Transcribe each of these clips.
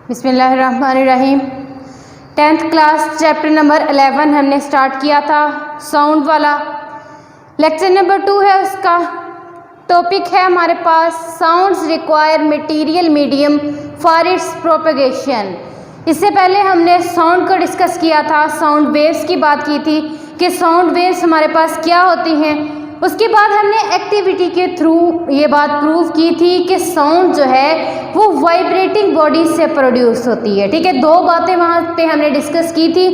बिस्मिल्लाहिर्रहमानिर्रहीम। 10th class chapter number 11 हमने start किया था, साउंड वाला। लेक्चर नंबर 2 है, उसका टॉपिक है हमारे पास sounds require material medium for its propagation. इससे पहले हमने साउंड को डिस्कस किया था, साउंड वेव्स की बात की थी कि साउंड वेव्स हमारे पास क्या होती हैं। उसके बाद हमने एक्टिविटी के थ्रू ये बात प्रूव की थी कि साउंड जो है वो वाइब्रेटिंग बॉडी से प्रोड्यूस होती है। ठीक है, दो बातें वहाँ पे हमने डिस्कस की थी।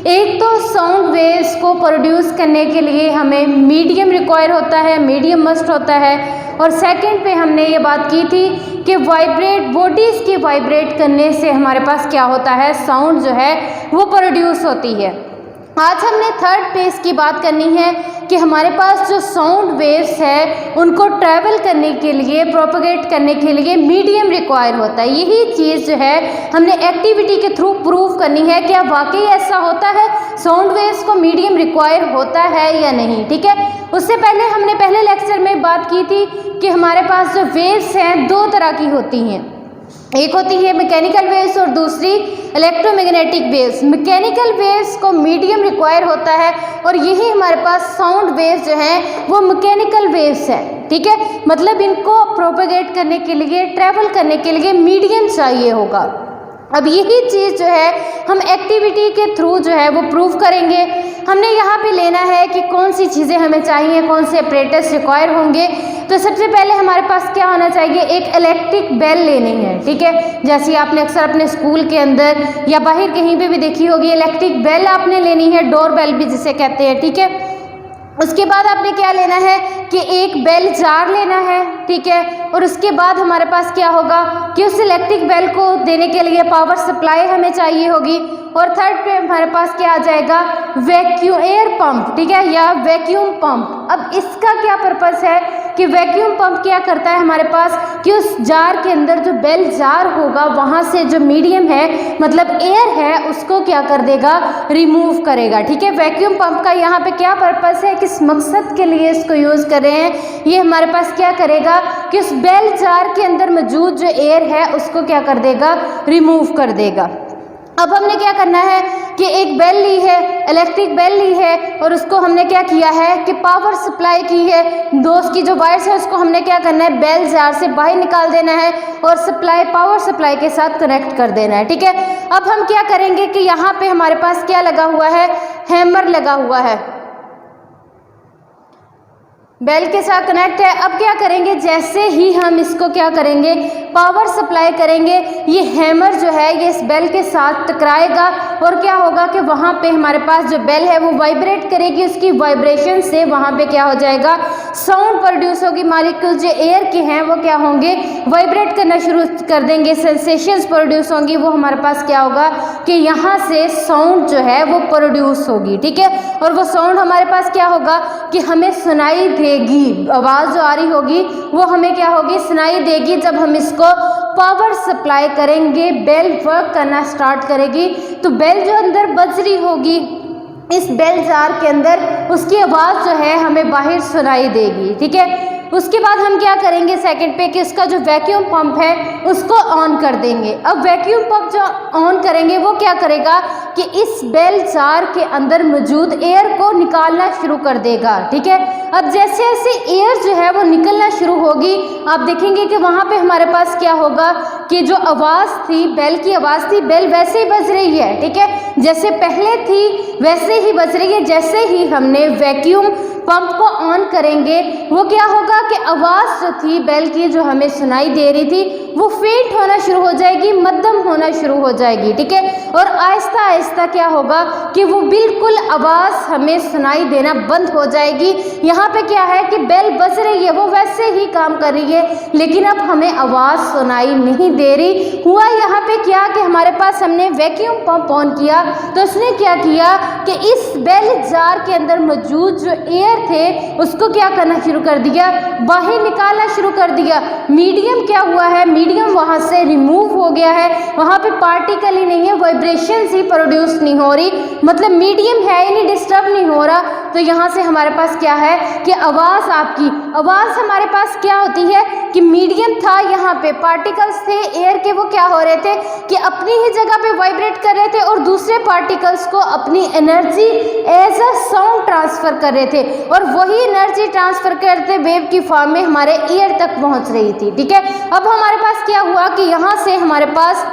एक तो साउंड वेव्स को प्रोड्यूस करने के लिए हमें मीडियम रिक्वायर होता है, मीडियम मस्ट होता है। और सेकंड पे हमने ये बात की थी कि बॉडीज़ के वाइब्रेट करने से हमारे पास क्या होता है, साउंड जो है वो प्रोड्यूस होती है। आज हमने थर्ड पेज की बात करनी है कि हमारे पास जो साउंड वेव्स है उनको ट्रैवल करने के लिए, प्रोपगेट करने के लिए मीडियम रिक्वायर होता है। यही चीज़ जो है हमने एक्टिविटी के थ्रू प्रूव करनी है, क्या वाकई ऐसा होता है, साउंड वेव्स को मीडियम रिक्वायर होता है या नहीं। ठीक है, उससे पहले हमने पहले लेक्चर में बात की थी कि हमारे पास जो वेव्स हैं दो तरह की होती हैं, एक होती है मैकेनिकल वेव्स और दूसरी इलेक्ट्रोमैग्नेटिक वेव्स। मैकेनिकल वेव्स को मीडियम रिक्वायर होता है और यही हमारे पास साउंड वेव्स जो हैं वो मैकेनिकल वेव्स है। ठीक है, मतलब इनको प्रोपेगेट करने के लिए, ट्रैवल करने के लिए मीडियम चाहिए होगा। अब यही चीज़ जो है हम एक्टिविटी के थ्रू जो है वो प्रूव करेंगे। हमने यहाँ पे लेना है कि कौन सी चीज़ें हमें चाहिए, कौन से ऑपरेटर्स रिक्वायर होंगे। तो सबसे पहले हमारे पास क्या होना चाहिए, एक इलेक्ट्रिक बेल लेनी है। ठीक है, जैसे आपने अक्सर अपने स्कूल के अंदर या बाहर कहीं पे भी देखी होगी, इलेक्ट्रिक बेल आपने लेनी है, डोर बेल भी जिसे कहते हैं। ठीक है, उसके बाद आपने क्या लेना है कि एक बेल जार लेना है। ठीक है, और उसके बाद हमारे पास क्या होगा कि उस इलेक्ट्रिक बेल को देने के लिए पावर सप्लाई हमें चाहिए होगी। और थर्ड पे हमारे पास क्या आ जाएगा, वैक्यूम एयर पंप। ठीक है, या वैक्यूम पंप। अब इसका क्या पर्पस है कि वैक्यूम पंप क्या करता है हमारे पास कि उस जार के अंदर जो बेल जार होगा वहाँ से जो मीडियम है, मतलब एयर है, उसको क्या कर देगा, रिमूव करेगा। ठीक है, वैक्यूम पंप का यहाँ पे क्या पर्पस है, किस मकसद के लिए इसको यूज़ कर रहे हैं, ये हमारे पास क्या करेगा कि उस बेल जार के अंदर मौजूद जो एयर है उसको क्या कर देगा, रिमूव कर देगा। अब हमने क्या करना है कि एक बेल ली है, इलेक्ट्रिक बेल ली है, और उसको हमने क्या किया है कि पावर सप्लाई की है। दोस्त की जो वायर्स है उसको हमने क्या करना है, बेल जार से बाहर निकाल देना है और सप्लाई, पावर सप्लाई के साथ कनेक्ट कर देना है। ठीक है, अब हम क्या करेंगे कि यहाँ पे हमारे पास क्या लगा हुआ है, हैमर लगा हुआ है, बेल के साथ कनेक्ट है। अब क्या करेंगे, जैसे ही हम इसको क्या करेंगे, पावर सप्लाई करेंगे, ये हैमर जो है ये इस बेल के साथ टकराएगा और क्या होगा कि वहाँ पे हमारे पास जो बेल है वो वाइब्रेट करेगी। उसकी वाइब्रेशन से वहाँ पे क्या हो जाएगा, साउंड प्रोड्यूस होगी। मॉलिक्यूल जो एयर के हैं वो क्या होंगे, वाइब्रेट करना शुरू कर देंगे, सेंसेशंस प्रोड्यूस होंगी। वो हमारे पास क्या होगा कि यहाँ से साउंड जो है वो प्रोड्यूस होगी। ठीक है, और वो साउंड हमारे पास क्या होगा कि हमें सुनाई देगी, आवाज़ जो आ रही होगी वो हमें क्या होगी, सुनाई देगी। जब हम इसको पावर सप्लाई करेंगे, बेल वर्क करना स्टार्ट करेगी, तो बेल जो अंदर बज रही होगी इस बेल जार के अंदर, उसकी आवाज़ जो है हमें बाहर सुनाई देगी। ठीक है, उसके बाद हम क्या करेंगे सेकंड पे कि उसका जो वैक्यूम पंप है उसको ऑन कर देंगे। अब वैक्यूम पंप जो ऑन करेंगे वो क्या करेगा कि इस बेल जार के अंदर मौजूद एयर को निकालना शुरू कर देगा। ठीक है, अब जैसे जैसे एयर जो है वो निकलना शुरू होगी, आप देखेंगे कि वहाँ पे हमारे पास क्या होगा कि जो आवाज़ थी, बेल की आवाज़ थी, बेल वैसे ही बज रही है। ठीक है, जैसे पहले थी वैसे ही बज रही है। जैसे ही हमने वैक्यूम पंप को ऑन करेंगे वो क्या होगा कि आवाज़ जो थी बेल की, जो हमें सुनाई दे रही थी, वो फेंट होना शुरू हो जाएगी, मध्यम होना शुरू हो जाएगी। ठीक है, और आहिस्ता आहिस्ता क्या होगा कि वो बिल्कुल आवाज़ हमें सुनाई देना बंद हो जाएगी। यहाँ पे क्या है कि बेल बज रही है, वो वैसे ही काम कर रही है, लेकिन अब हमें आवाज़ सुनाई नहीं दे रही। हुआ यहाँ पे क्या कि हमारे पास हमने वैक्यूम पंप ऑन किया तो उसने क्या किया कि इस बेल जार के अंदर मौजूद जो एयर थे उसको क्या करना शुरू कर दिया, बाहर निकालना शुरू कर दिया। मीडियम क्या हुआ है, मीडियम वहाँ से रिमूव हो गया है, वहाँ पे पार्टिकल ही नहीं है, वाइब्रेशंस ही प्रोड्यूस नहीं हो रही, मतलब मीडियम है ही नहीं, डिस्टर्ब नहीं हो रहा, तो यहाँ से हमारे पास क्या है कि आवाज़ आवाज़ हमारे पास क्या होती है कि मीडियम था, यहाँ पे पार्टिकल्स थे एयर के, वो क्या हो रहे थे कि अपनी ही जगह पे वाइब्रेट कर रहे थे और दूसरे पार्टिकल्स को अपनी energy as a sound transfer कर रहे थे, और वही एनर्जी ट्रांसफर करते वेव की फॉर्म में हमारे ईयर तक पहुंच रही थी। ठीक है, अब हमारे पास क्या हुआ कि यहाँ से हमारे पास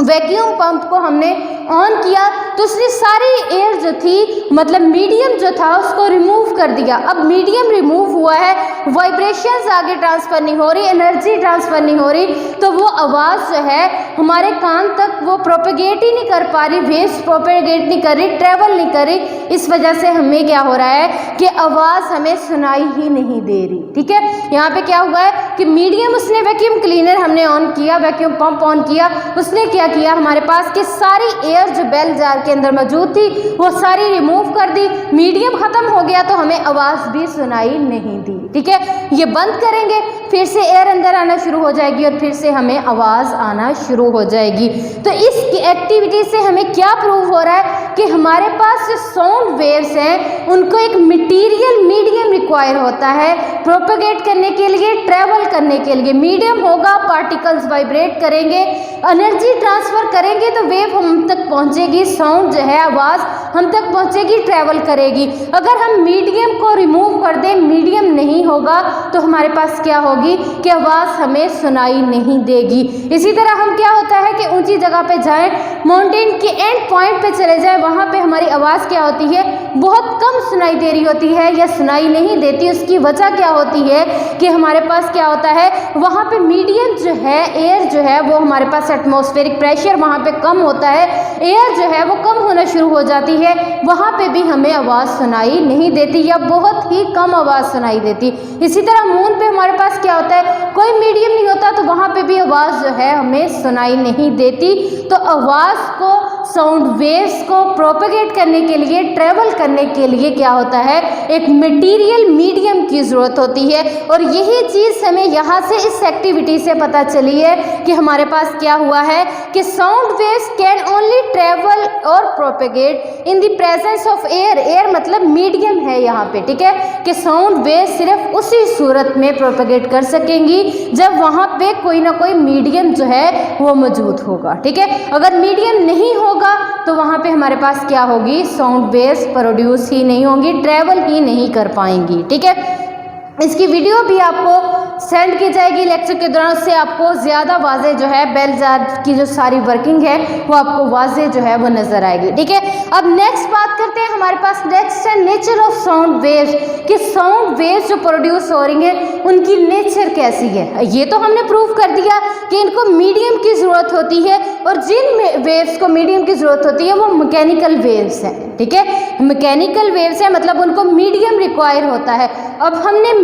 वैक्यूम पंप को हमने ऑन किया तो उसने सारी एयर जो थी, मतलब मीडियम जो था, उसको रिमूव कर दिया। अब मीडियम रिमूव हुआ है, वाइब्रेशंस आगे ट्रांसफ़र नहीं हो रही, एनर्जी ट्रांसफ़र नहीं हो रही, तो वो आवाज़ जो है हमारे कान तक वो प्रोपेगेट ही नहीं कर पा रही, वेव्स प्रोपेगेट नहीं कर रही, ट्रेवल नहीं कर रही। इस वजह से हमें क्या हो रहा है कि आवाज़ हमें सुनाई ही नहीं दे रही। ठीक है, यहाँ पे क्या हुआ है कि मीडियम, उसने वैक्यूम क्लीनर हमने ऑन किया, वैक्यूम पंप ऑन किया, उसने क्या किया हमारे पास कि सारी एयर जो बेल जार के अंदर मौजूद थी वो सारी रिमूव कर दी, मीडियम खत्म हो गया तो हमें आवाज़ भी सुनाई नहीं दी। ठीक है, ये बंद करेंगे फिर से एयर अंदर आना शुरू हो जाएगी और फिर से हमें आवाज़ आना शुरू हो जाएगी। तो इस एक्टिविटी से हमें क्या प्रूव हो रहा है कि हमारे पास जो साउंड वेव्स हैं उनको एक मटीरियल मीडियम रिक्वायर होता है प्रोपेगेट करने के लिए, ट्रैवल करने के लिए। मीडियम होगा, पार्टिकल्स वाइब्रेट करेंगे, एनर्जी ट्रांसफ़र करेंगे तो वेव हम तक पहुंचेगी, साउंड जो है आवाज़ हम तक पहुंचेगी, ट्रैवल करेगी। अगर हम मीडियम को रिमूव कर दें, मीडियम नहीं होगा तो हमारे पास क्या होगी कि आवाज़ हमें सुनाई नहीं देगी। इसी तरह हम क्या होता है कि ऊंची जगह पे जाएं, माउंटेन के एंड पॉइंट पे चले जाएं, वहाँ पे हमारी आवाज़ क्या होती है, बहुत कम सुनाई दे रही होती है या सुनाई नहीं देती। उसकी वजह क्या होती है कि हमारे पास क्या होता है, वहाँ पे मीडियम जो है, एयर जो है वो हमारे पास एटमॉस्फेरिक प्रेशर वहाँ पे कम होता है, एयर जो है वो कम होना शुरू हो जाती है, वहाँ पे भी हमें आवाज़ सुनाई नहीं देती या बहुत ही कम आवाज़ सुनाई देती। इसी तरह मून पे हमारे पास क्या होता है, कोई मीडियम नहीं होता तो वहाँ पे भी आवाज़ जो है हमें सुनाई नहीं देती। तो आवाज़ को, साउंड वेव्स को प्रोपेगेट करने के लिए, ट्रेवल करने के लिए क्या होता है, एक मटेरियल मीडियम की ज़रूरत होती है। और यही चीज़ हमें यहाँ से इस एक्टिविटी से पता चली है कि हमारे पास क्या हुआ है कि sound waves can only travel और propagate in the presence of air. Air मतलब मीडियम है यहाँ पे, ठीक है, कि साउंड वेव्स सिर्फ उसी सूरत में प्रोपेगेट कर सकेंगी जब वहाँ पे कोई ना कोई मीडियम जो है वो मौजूद होगा। ठीक है, अगर मीडियम नहीं होगा तो वहाँ पे हमारे पास क्या होगी, साउंड वेव्स प्रोड्यूस ही नहीं होंगी, ट्रेवल ही नहीं कर पाएंगी। ठीक है, इसकी वीडियो भी आपको सेंड की जाएगी लेक्चर के दौरान, उससे आपको ज़्यादा वाज़े जो है बेल जार की जो सारी वर्किंग है वो आपको वाज़े जो है वो नज़र आएगी। ठीक है, अब नेक्स्ट बात करते हैं हमारे पास नेक्स्ट है नेचर ऑफ साउंड वेव्स, कि साउंड वेव्स जो प्रोड्यूस हो रही हैं उनकी नेचर कैसी है। ये तो हमने प्रूव कर दिया कि इनको मीडियम की ज़रूरत होती है और जिन वेव्स को मीडियम की ज़रूरत होती है वो मैकेनिकल वेव्स हैं। ठीक है, मैकेनिकल वेव्स है मतलब उनको मीडियम रिक्वायर होता है। अब हमने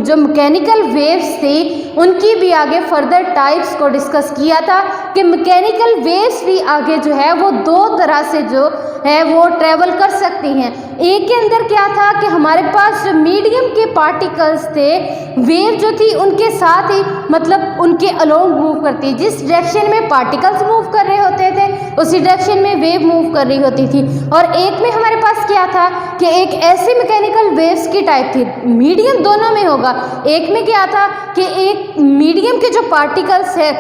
जो मैकेनिकल वेव्स थी उनकी भी आगे फर्दर टाइप्स को डिस्कस किया था कि मैकेनिकल वेव्स भी आगे जो है वो दो तरह से जो है वो ट्रेवल कर सकती हैं। एक के अंदर क्या था कि हमारे पास जो मीडियम के पार्टिकल्स थे, वेव जो थी उनके साथ ही मतलब उनके अलोंग मूव करती, जिस डायरेक्शन में पार्टिकल्स मूव कर रहे होते थे उसी डायरेक्शन में वेव मूव कर रही होती थी। और एक में हमारे पास क्या था कि एक ऐसी मैकेनिकल वेव्स की टाइप थी, मीडियम दोनों में होगा। एक में क्या था कि एक मीडियम के जो पार्टिकल्स है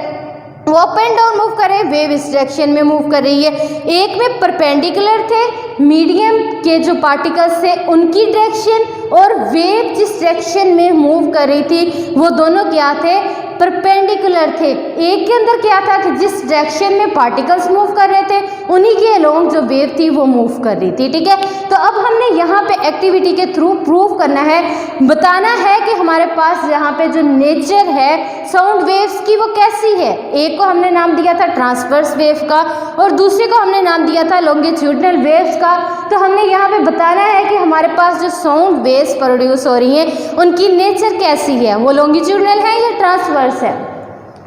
वो अप एंड डाउन मूव कर रहे हैं, वेव इस डायरेक्शन में मूव कर रही है। एक में परपेंडिकुलर थे, मीडियम के जो पार्टिकल्स थे उनकी डायरेक्शन और वेव जिस डायरेक्शन में मूव कर रही थी वो दोनों क्या थे, परपेंडिकुलर थे। एक के अंदर क्या था कि जिस डायरेक्शन में पार्टिकल्स मूव कर रहे थे उन्हीं के अलोंग जो वेव थी वो मूव कर रही थी। ठीक है, तो अब हमने यहाँ पे एक्टिविटी के थ्रू प्रूव करना है, बताना है कि हमारे पास यहाँ पे जो नेचर है साउंड वेव्स की वो कैसी है। एक को हमने नाम दिया था ट्रांसवर्स वेव का और दूसरे को हमने नाम दिया था लॉन्गिट्यूडनल वेव्स का। तो हमने यहाँ पे बताना है कि हमारे पास जो साउंड वेव्स प्रोड्यूस हो रही हैं उनकी नेचर कैसी है, वो लॉन्गिट्यूडनल है या ट्रांसवर्स है।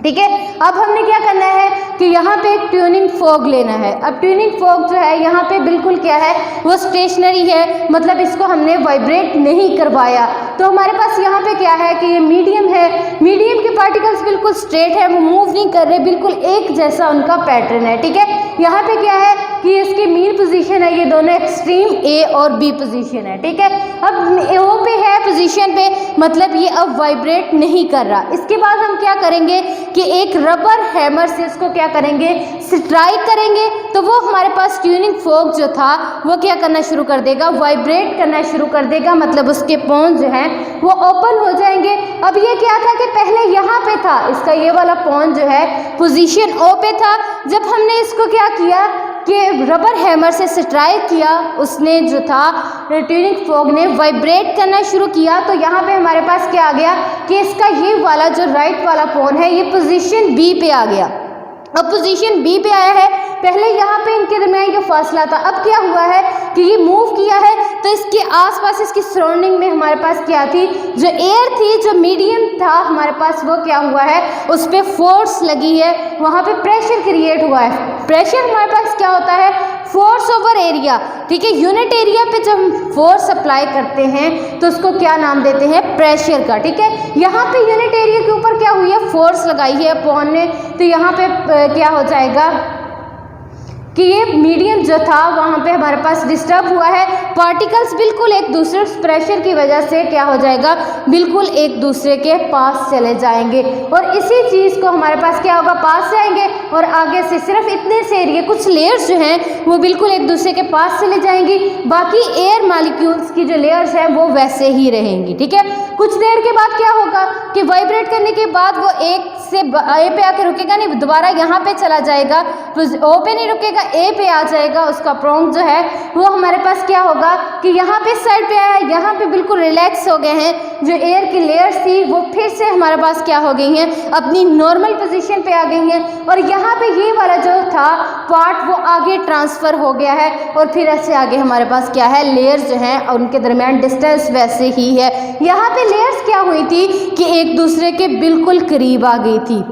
ठीक है। अब हमने क्या करना है कि यहाँ पे एक ट्यूनिंग फॉग लेना है। अब ट्यूनिंग फॉग जो है यहाँ पे बिल्कुल क्या है, वो स्टेशनरी है, मतलब इसको हमने वाइब्रेट नहीं करवाया। तो हमारे पास यहाँ पे क्या है कि ये मीडियम है, मीडियम के पार्टिकल्स बिल्कुल स्ट्रेट है, वो मूव नहीं कर रहे, बिल्कुल एक जैसा उनका पैटर्न है। ठीक है, यहाँ पे क्या है कि इसकी मीन पोजीशन है, ये दोनों एक्सट्रीम ए और बी पोजीशन है। ठीक है, अब ओ पे है पोजीशन पे, मतलब ये अब वाइब्रेट नहीं कर रहा। इसके बाद हम क्या करेंगे कि एक रबर हैमर से इसको क्या करेंगे, स्ट्राइक करेंगे, तो वो हमारे पास ट्यूनिंग फॉग जो था वो क्या करना शुरू कर देगा, वाइब्रेट करना शुरू कर देगा, मतलब उसके पोन जो हैं वो ओपन हो जाएंगे। अब ये क्या था कि पहले यहाँ पे था, इसका ये वाला पोन जो है पोजीशन ओ पे था। जब हमने इसको क्या किया कि रबर हैमर से स्ट्राइक किया, उसने जो था ट्यूनिंग फॉग ने वाइब्रेट करना शुरू किया, तो यहाँ पे हमारे पास क्या आ गया कि इसका ये वाला जो राइट वाला पोन है ये पोजीशन बी पे आ गया। अब पोजीशन बी पे आया है, पहले यहाँ पे इनके दरमियान का फासला था, अब क्या हुआ है कि ये मूव किया है, तो इसके आसपास इसकी सराउंडिंग में हमारे पास क्या थी, जो एयर थी, जो मीडियम था हमारे पास, वो क्या हुआ है, उस पर फोर्स लगी है, वहाँ पे प्रेशर क्रिएट हुआ है। प्रेशर हमारे पास क्या होता है, फोर्स ओवर एरिया। ठीक है, यूनिट एरिया पे जब हम फोर्स अप्लाई करते हैं तो उसको क्या नाम देते हैं, प्रेशर का। ठीक है, यहाँ पे यूनिट एरिया के ऊपर क्या हुई है, फोर्स लगाई है अपॉन ने, तो यहाँ पे क्या हो जाएगा कि ये मीडियम जो था वहाँ पे हमारे पास डिस्टर्ब हुआ है, पार्टिकल्स बिल्कुल एक दूसरे प्रेशर की वजह से क्या हो जाएगा, बिल्कुल एक दूसरे के पास चले जाएंगे, और इसी चीज़ को हमारे पास क्या होगा, पास जाएंगे, और आगे से सिर्फ इतने से एरिया, कुछ लेयर्स जो हैं वो बिल्कुल एक दूसरे के पास चले जाएंगी, बाकी एयर मॉलिक्यूल्स की जो लेयर्स हैं वो वैसे ही रहेंगी। ठीक है, कुछ देर के बाद क्या होगा कि वाइब्रेट करने के बाद वो एक से ए पे आके रुकेगा नहीं, दोबारा यहाँ पे चला जाएगा, तो ओ पे नहीं रुकेगा, ए पे आ जाएगा, उसका प्रोंग जो है वो हमारे पास क्या होगा कि यहाँ पे साइड पे आया, यहाँ पे बिल्कुल रिलैक्स हो गए हैं, जो एयर की लेयर्स थी वो फिर से हमारे पास क्या हो गई हैं, अपनी नॉर्मल पोजीशन पे आ गई हैं, और यहाँ पे ये वाला जो था पार्ट वो आगे ट्रांसफ़र हो गया है, और फिर ऐसे आगे हमारे पास क्या है, लेयर्स जो हैं और उनके दरमियान डिस्टेंस वैसे ही है। यहाँ पे लेयर्स क्या हुई थी कि एक दूसरे के बिल्कुल करीब आ गई थी,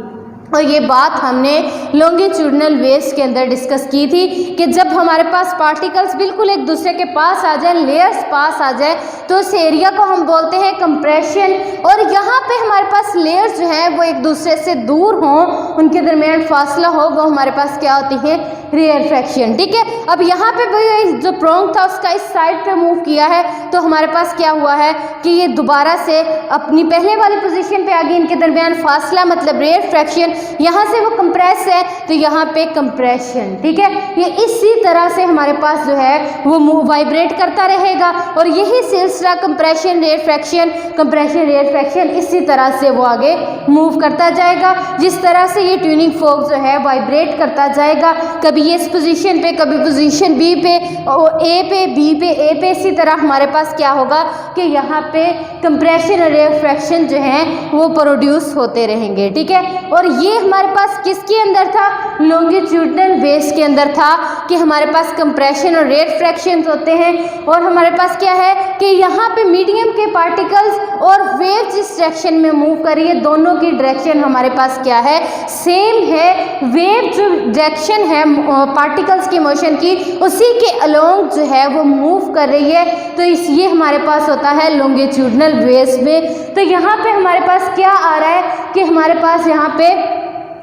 और ये बात हमने लॉन्गिट्यूडनल वेव्स के अंदर डिस्कस की थी कि जब हमारे पास पार्टिकल्स बिल्कुल एक दूसरे के पास आ जाए, लेयर्स पास आ जाए, तो उस एरिया को हम बोलते हैं कंप्रेशन, और यहाँ पे हमारे पास लेयर्स जो हैं वो एक दूसरे से दूर हों, उनके दरमियान फासला हो, वो हमारे पास क्या होती है, रेयरफेक्शन। ठीक है, अब यहाँ पे भी जो प्रोंग था उसका इस साइड पे मूव किया है, तो हमारे पास क्या हुआ है कि ये दोबारा से अपनी पहले वाली पोजीशन पे आ गई, इनके दरमियान फासला मतलब रेयरफेक्शन, यहाँ से वो कंप्रेस है तो यहाँ पे कंप्रेशन। ठीक है, ये इसी तरह से हमारे पास जो है वो वाइब्रेट करता रहेगा, और यही सिलसिला कंप्रेशन रेयरफेक्शन, कंप्रेशन रेयरफेक्शन, इसी तरह से वो आगे मूव करता जाएगा, जिस तरह से ये ट्यूनिंग फॉग जो है वाइब्रेट करता जाएगा, कभी ये इस पोजीशन पे, कभी पोजीशन बी पे, और ए पे, बी पे, ए पे, इसी तरह हमारे पास क्या होगा कि यहाँ पे कंप्रेशन और रेयरफेक्शन जो है वो प्रोड्यूस होते रहेंगे। ठीक है, और ये हमारे पास किसके अंदर था, लॉन्गिट्यूडनल वेव्स के अंदर था कि हमारे पास कंप्रेशन और रेयरफेक्शन होते हैं, और हमारे पास क्या है कि यहाँ पे मीडियम के पार्टिकल्स और वेव जिस डायरेक्शन में मूव कर रही है, दोनों की डायरेक्शन हमारे पास क्या है, सेम है। वेव जो डायरेक्शन है पार्टिकल्स की मोशन की, उसी के अलोंग जो है वो मूव कर रही है, तो ये हमारे पास होता है लॉन्गिट्यूडनल वेव्स में। तो यहाँ पे हमारे पास क्या आ रहा है कि हमारे पास यहाँ पे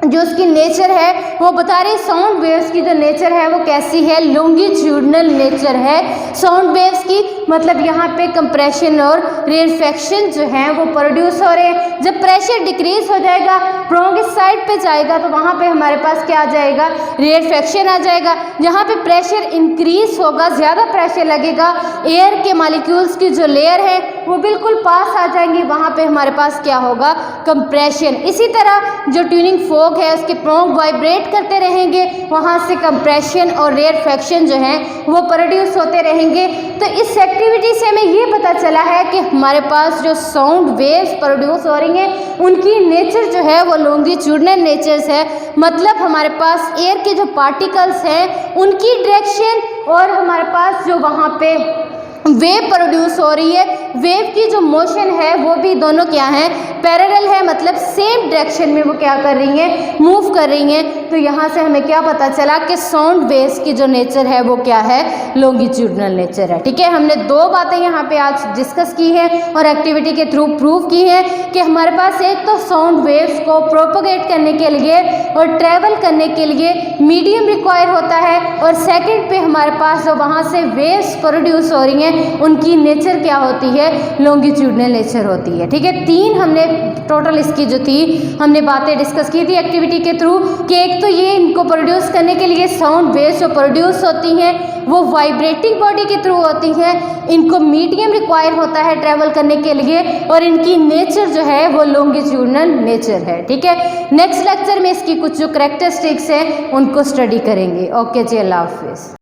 जो उसकी नेचर है वो बता रही, साउंड वेव्स की जो नेचर है वो कैसी है, लॉन्गिट्यूडनल नेचर है साउंड वेव्स की, मतलब यहाँ पे कंप्रेशन और रेयरफेक्शन जो हैं वो प्रोड्यूस हो रहे हैं। जब प्रेशर डिक्रीज हो जाएगा, प्रोंग इस साइड पे जाएगा, तो वहाँ पे हमारे पास क्या आ जाएगा, रेयरफेक्शन आ जाएगा। जहाँ पे प्रेशर इंक्रीज होगा, ज़्यादा प्रेशर लगेगा, एयर के मॉलिक्यूल्स की जो लेयर है वो बिल्कुल पास आ जाएंगी, वहाँ पे हमारे पास क्या होगा, कंप्रेशन। इसी तरह जो ट्यूनिंग फॉग है उसके प्रोंग वाइब्रेट करते रहेंगे, वहाँ से कंप्रेशन और रेयरफेक्शन जो है वो प्रोड्यूस होते रहेंगे। तो इस एक्टिविटी से हमें ये पता चला है कि हमारे पास जो साउंड वेव्स प्रोड्यूस हो रही हैं उनकी नेचर जो है वो लॉन्गिट्यूडनल नेचर्स है, मतलब हमारे पास एयर के जो पार्टिकल्स हैं उनकी डायरेक्शन और हमारे पास जो वहाँ पे वेव प्रोड्यूस हो रही है। वेव की जो मोशन है वो भी दोनों क्या है, पैरेलल है, मतलब सेम डायरेक्शन में वो क्या कर रही हैं, मूव कर रही हैं। तो यहाँ से हमें क्या पता चला कि साउंड वेव्स की जो नेचर है वो क्या है, लॉन्गिट्यूडनल नेचर है। ठीक है, हमने दो बातें यहाँ पे आज डिस्कस की है और एक्टिविटी के थ्रू प्रूव की है कि हमारे पास एक तो साउंड वेव्स को प्रोपोगेट करने के लिए और ट्रेवल करने के लिए मीडियम रिक्वायर होता है, और सेकंड पे हमारे पास जो वहाँ से वेव्स प्रोड्यूस हो रही हैं उनकी नेचर क्या होती है, लॉन्गिट्यूडनल नेचर होती है। ठीक है, तीन हमने टोटल इसकी जो थी हमने बातें डिस्कस की थी एक्टिविटी के थ्रू कि एक तो ये इनको प्रोड्यूस करने के लिए साउंड वेव्स जो प्रोड्यूस होती हैं वो वाइब्रेटिंग बॉडी के थ्रू होती हैं, इनको मीडियम रिक्वायर होता है ट्रैवल करने के लिए, और इनकी नेचर जो है वो लॉन्गिट्यूडनल नेचर है। ठीक है, नेक्स्ट लेक्चर में इसकी कुछ जो करैक्टरिस्टिक्स हैं उनको स्टडी करेंगे। ओके जी, अल्लाह हाफिज़।